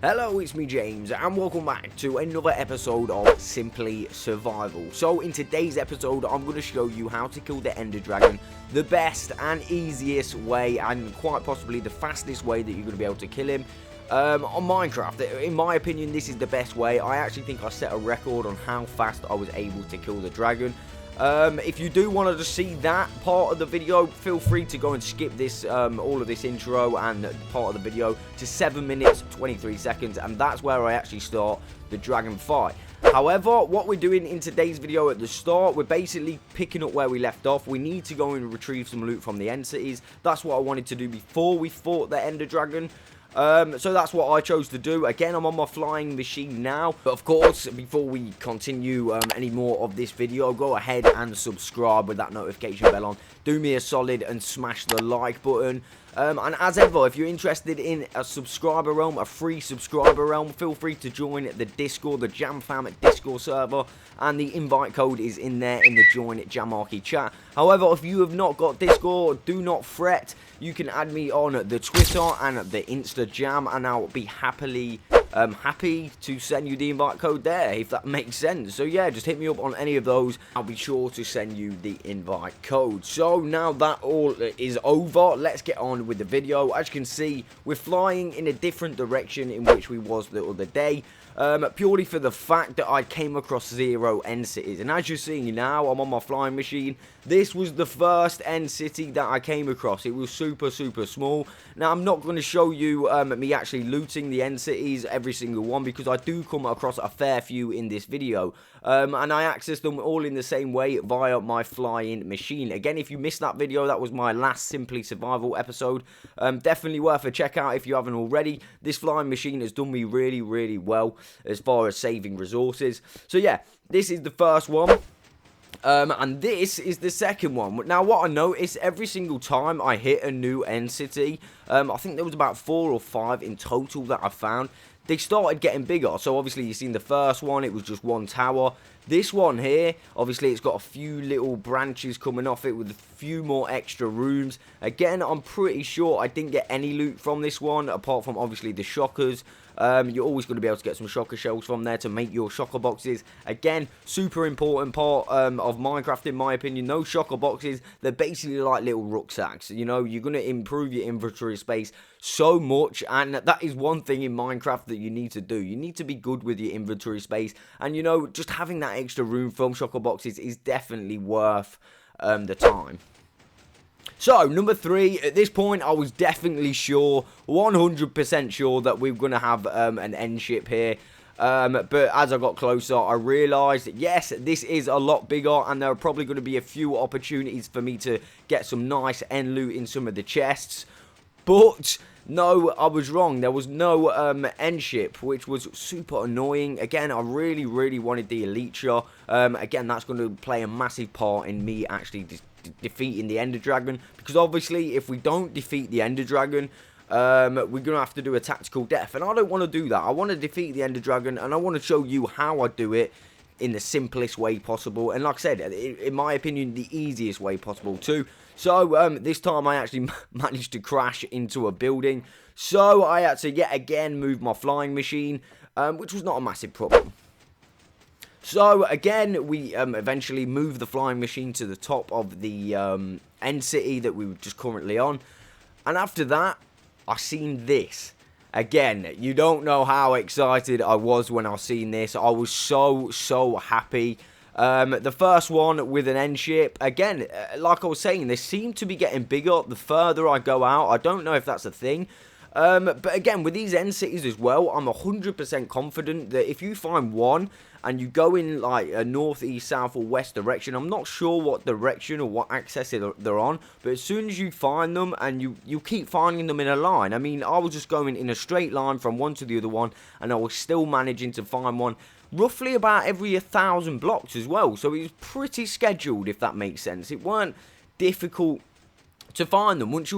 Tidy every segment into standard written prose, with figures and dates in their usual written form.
Hello, it's me James, and welcome back to another episode of Simply Survival. So in today's episode, I'm going to show you how to kill the Ender Dragon the best and easiest way, and quite possibly the fastest way that you're going to be able to kill him on Minecraft. In my opinion, this is the best way. I actually think I set a record on how fast I was able to kill the dragon. If you do want to just see that part of the video, feel free to go and skip this, all of this intro and part of the video to 7 minutes 23 seconds, and that's where I actually start the dragon fight. However, what we're doing in today's video at the start, we're basically picking up where we left off. We need to go and retrieve some loot from the end cities. That's what I wanted to do before we fought the Ender Dragon. So that's what I chose to do. Again, I'm on my flying machine now. But of course, before we continue any more of this video, go ahead and subscribe with that notification bell on. Do me a solid and smash the like button. And as ever, if you're interested in a subscriber realm, a free subscriber realm, feel free to join the Discord, the Jam Fam Discord server, and the invite code is in there in the Join Jamarchy chat. However, if you have not got Discord, do not fret. You can add me on the Twitter and the InstaJam, and I'll be happy to send you the invite code there, if that makes sense. So yeah, just hit me up on any of those. I'll be sure to send you the invite code. So now that all is over, let's get on with the video. As you can see, we're flying in a different direction in which we was the other day. Purely for the fact that I came across 0 end cities, and as you're seeing now, I'm on my flying machine. This was the first end city that I came across. It was super small. Now I'm not going to show you me actually looting the end cities, every single one, because I do come across a fair few in this video, and I access them all in the same way via my flying machine. Again, if you missed that video, that was my last Simply Survival episode. Definitely worth a check out if you haven't already. This flying machine has done me really well as far as saving resources. So yeah, this is the first one. And this is the second one. Now, what I noticed, every single time I hit a new end city, I think there was about 4 or 5 in total that I found, they started getting bigger. So obviously you've seen the first one, it was just one tower. This one here, obviously it's got a few little branches coming off it with a few more extra rooms. Again, I'm pretty sure I didn't get any loot from this one, apart from obviously the shockers. You're always going to be able to get some shocker shells from there to make your shocker boxes. Again, super important part of Minecraft in my opinion. Those shocker boxes, they're basically like little rucksacks. You know, you're going to improve your inventory space so much, and that is one thing in Minecraft that you need to do. You need to be good with your inventory space, and you know, just having that extra room from shocker boxes is definitely worth the time. So, number 3, at this point, I was definitely sure, 100% sure that we were going to have an end ship here. But as I got closer, I realised, yes, this is a lot bigger, and there are probably going to be a few opportunities for me to get some nice end loot in some of the chests. But no, I was wrong. There was no end ship, which was super annoying. Again, I really wanted the Elytra. Again, that's going to play a massive part in me actually defeating the Ender Dragon, because obviously if we don't defeat the Ender Dragon, we're gonna have to do a tactical death, and I don't want to do that. I want to defeat the Ender Dragon, and I want to show you how I do it in the simplest way possible, and like I said, in my opinion, the easiest way possible too. So this time I actually managed to crash into a building, so I had to yet again move my flying machine, which was not a massive problem. So again, we eventually moved the flying machine to the top of the end city that we were just currently on. And after that, I seen this. Again, you don't know how excited I was when I seen this. I was so happy. The first one with an end ship. Again, like I was saying, they seem to be getting bigger the further I go out. I don't know if that's a thing. But again, with these end cities as well, I'm 100% confident that if you find one and you go in like a north, east, south or west direction, I'm not sure what direction or what axis they're on, but as soon as you find them and you keep finding them in a line, I mean, I was just going in a straight line from one to the other one, and I was still managing to find one roughly about every 1,000 blocks as well, so it was pretty scheduled, if that makes sense. It weren't difficult to find them. Once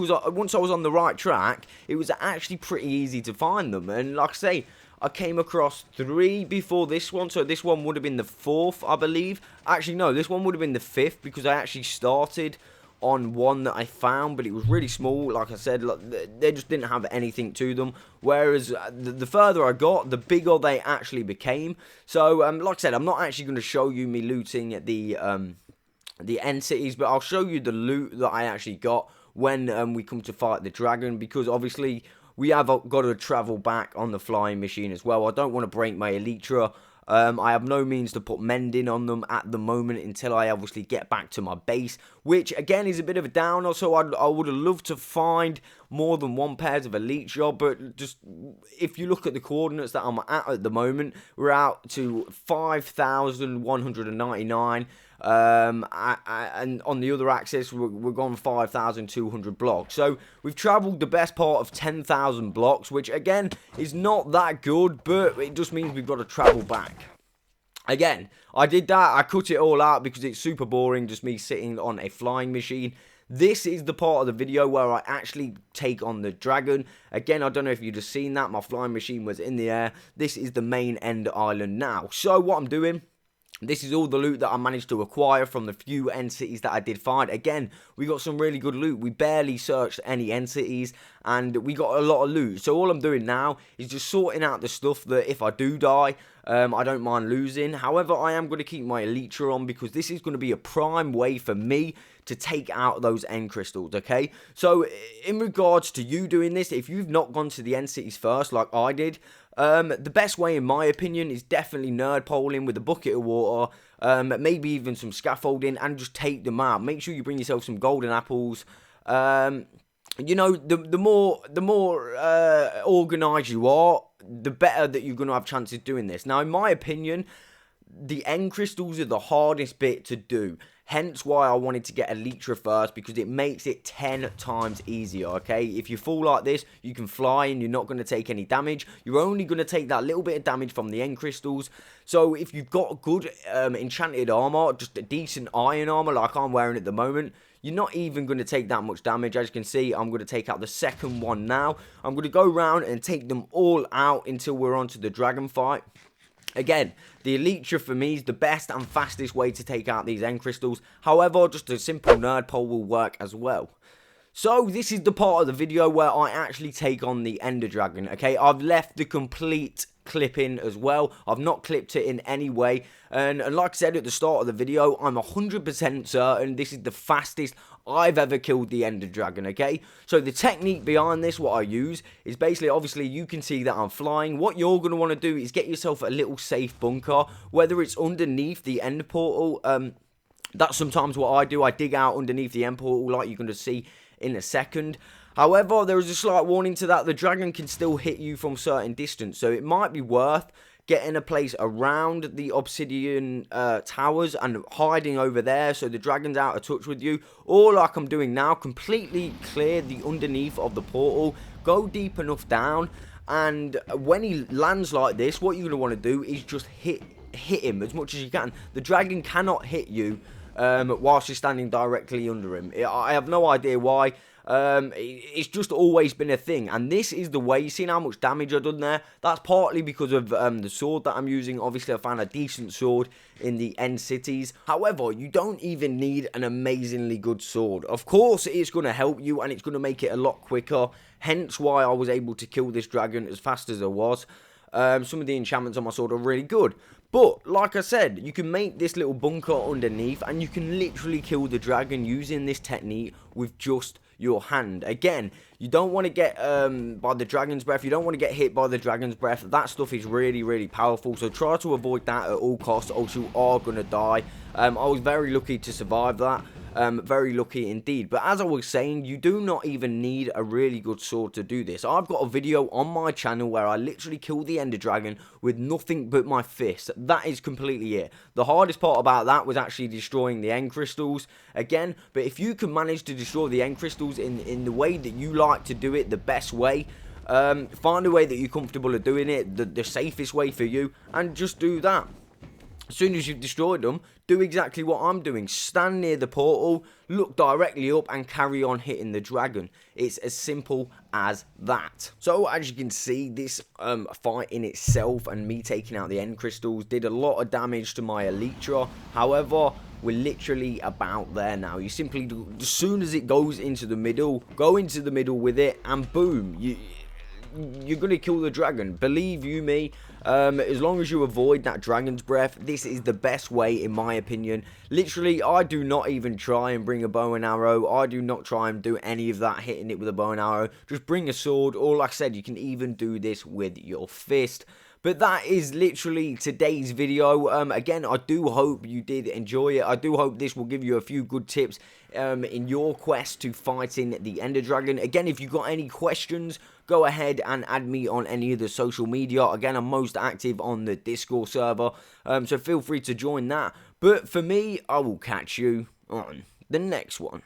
I was on the right track, it was actually pretty easy to find them. And like I say, I came across 3 before this one, so this one would have been the 4th, I believe. Actually, no, this one would have been the 5th, because I actually started on one that I found, but it was really small. Like I said, they just didn't have anything to them. Whereas the further I got, the bigger they actually became. So, like I said, I'm not actually going to show you me looting the end cities, but I'll show you the loot that I actually got when we come to fight the dragon, because obviously we have got to travel back on the flying machine as well. I don't want to break my elytra. I have no means to put mending on them at the moment until I obviously get back to my base, which again is a bit of a downer. So I would have loved to find more than one pairs of elytra, but just if you look at the coordinates that I'm at the moment, we're out to 5,199. And on the other axis we're gone 5,200 blocks, so we've traveled the best part of 10,000 blocks, which again is not that good, but it just means we've got to travel back. Again, I did that, I cut it all out because it's super boring, just me sitting on a flying machine. This is the part of the video where I actually take on the dragon. Again, I don't know if you've just seen that, my flying machine was in the air. This is the main end island now. So what I'm doing, this is all the loot that I managed to acquire from the few end cities that I did find. Again, we got some really good loot. We barely searched any end cities, and we got a lot of loot. So all I'm doing now is just sorting out the stuff that if I do die, I don't mind losing. However, I am going to keep my elytra on because this is going to be a prime way for me to take out those end crystals, okay? So in regards to you doing this, if you've not gone to the end cities first like I did, the best way in my opinion is definitely nerd poling with a bucket of water, maybe even some scaffolding, and just take them out. Make sure you bring yourself some golden apples. You know, the more organised you are, the better that you're going to have chances doing this. Now, in my opinion, the end crystals are the hardest bit to do. Hence why I wanted to get elytra first, because it makes it 10 times easier, okay? If you fall like this, you can fly and you're not going to take any damage. You're only going to take that little bit of damage from the end crystals. So if you've got good enchanted armor, just a decent iron armor like I'm wearing at the moment, you're not even going to take that much damage. As you can see, I'm going to take out the second one now. I'm going to go around and take them all out until we're onto the dragon fight. Again, the elytra for me is the best and fastest way to take out these end crystals. However, just a simple nerd pole will work as well. So this is the part of the video where I actually take on the ender dragon, okay? I've left the complete clip in as well. I've not clipped it in any way, and like I said at the start of the video, I'm 100% certain this is the fastest I've ever killed the ender dragon, okay? So the technique behind this, what I use, is basically, obviously you can see that I'm flying. What you're going to want to do is get yourself a little safe bunker, whether it's underneath the end portal. That's sometimes what I do. I dig out underneath the end portal like you're going to see in a second. However, there is a slight warning to that. The dragon can still hit you from certain distance, so it might be worth getting a place around the obsidian towers and hiding over there so the dragon's out of touch with you. Or like I'm doing now, completely clear the underneath of the portal, go deep enough down, and when he lands like this, what you're going to want to do is just hit him as much as you can. The dragon cannot hit you whilst you're standing directly under him. I have no idea why. It's just always been a thing, and this is the way. You seen how much damage I've done there? That's partly because of the sword that I'm using. Obviously, I found a decent sword in the end cities. However, you don't even need an amazingly good sword. Of course, it's going to help you, and it's going to make it a lot quicker. Hence why I was able to kill this dragon as fast as I was. Some of the enchantments on my sword are really good. But, like I said, you can make this little bunker underneath, and you can literally kill the dragon using this technique with just your hand. Again, you don't want to get by the dragon's breath. You don't want to get hit by the dragon's breath. That stuff is really, really powerful. So try to avoid that at all costs, or else you are going to die. I was very lucky to survive that. Very lucky indeed. But as I was saying, you do not even need a really good sword to do this. I've got a video on my channel where I literally killed the ender dragon with nothing but my fist. That is completely it. The hardest part about that was actually destroying the end crystals again. But if you can manage to destroy the end crystals in the way that you like to do it, the best way, find a way that you're comfortable of doing it, the safest way for you, and just do that. As soon as you've destroyed them, do exactly what I'm doing. Stand near the portal, look directly up, and carry on hitting the dragon. It's as simple as that. So, as you can see, this fight in itself and me taking out the end crystals did a lot of damage to my elytra. However, we're literally about there now. You simply do, as soon as it goes into the middle, go into the middle with it, and boom, you're gonna kill the dragon. Believe you me, as long as you avoid that dragon's breath, this is the best way in my opinion. Literally, I do not even try and bring a bow and arrow. I do not try and do any of that, hitting it with a bow and arrow. Just bring a sword, or like I said, you can even do this with your fist. But that is literally today's video. Again, I do hope you did enjoy it. I do hope this will give you a few good tips in your quest to fighting the Ender Dragon. Again, if you got any questions, go ahead and add me on any of the social media. Again, I'm most active on the Discord server, so feel free to join that. But for me, I will catch you on the next one.